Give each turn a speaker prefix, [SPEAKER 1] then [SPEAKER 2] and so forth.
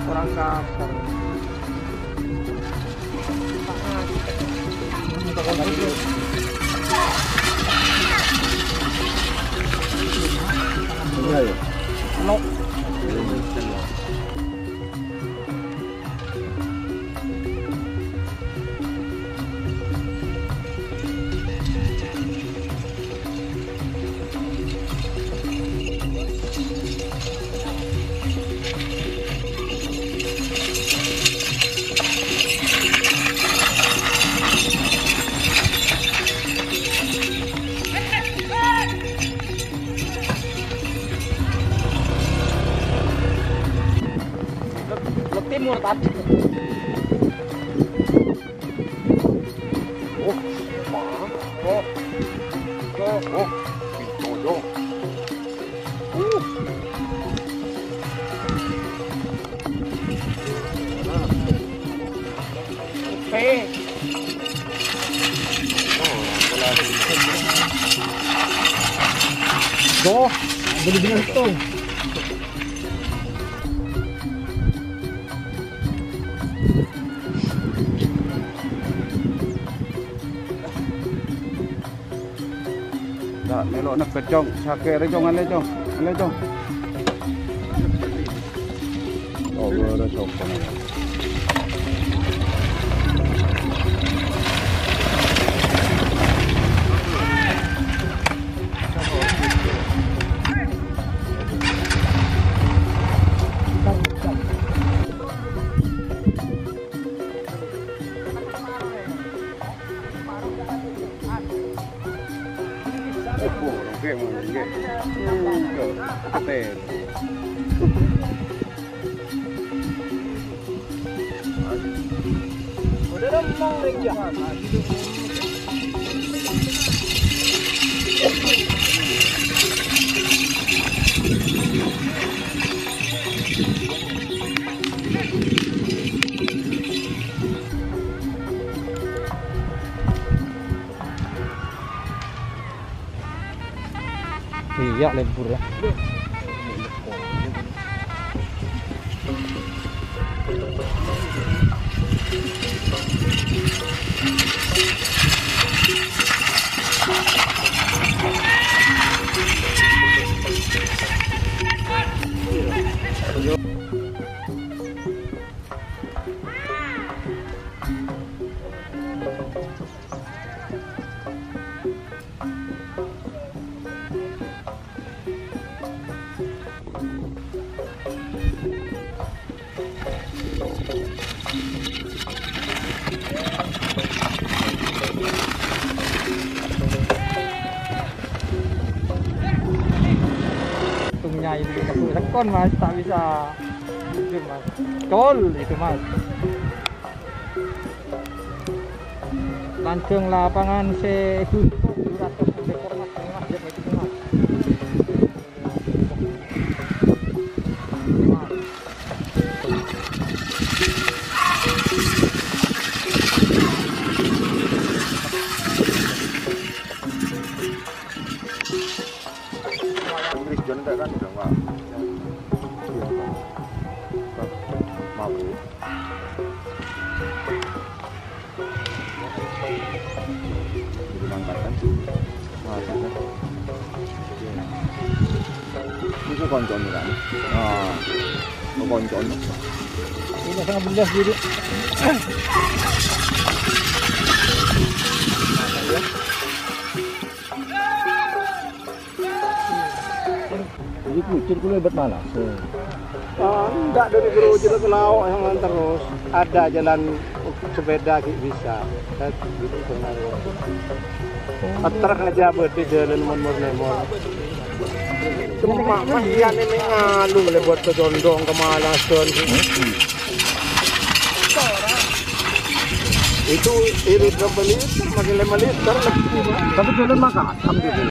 [SPEAKER 1] Orang kasar.
[SPEAKER 2] Iya ya.
[SPEAKER 1] No. Timur tadi.
[SPEAKER 2] Oh, itu dong.
[SPEAKER 1] Tuh, benar-benar tuh.
[SPEAKER 2] Melok nak kecong, sakit recong ale cong. Oh, ada sopan.
[SPEAKER 1] Udah dong, mau ring ya. Iya, lembur ya. Tungnya ini aku lekon mas, tak bisa itu mas, kol itu mas. Langsung lapangan segunung 200 ekor mas, mas jadi itu mas.
[SPEAKER 2] Tujuan enggak kan udah Pak. Maaf Bu. Jadi mangkatan sih. Masuk kan. Ini koncon kan. Ah. Koncon.
[SPEAKER 1] Ini sangat belas jadi.
[SPEAKER 2] Jadi kucing kulo lebat mana?
[SPEAKER 3] Enggak dari Gerojo ke Lauk yang terus ada jalan sepeda bisa. Gitu pengaruh. Truk aja berarti jalan lemur. Cuma masian ini ngalu buat ke Dondong ke Malason. Itu irit berapa liter, makin 5 liter lebih.
[SPEAKER 2] Tapi jalan makan gitu.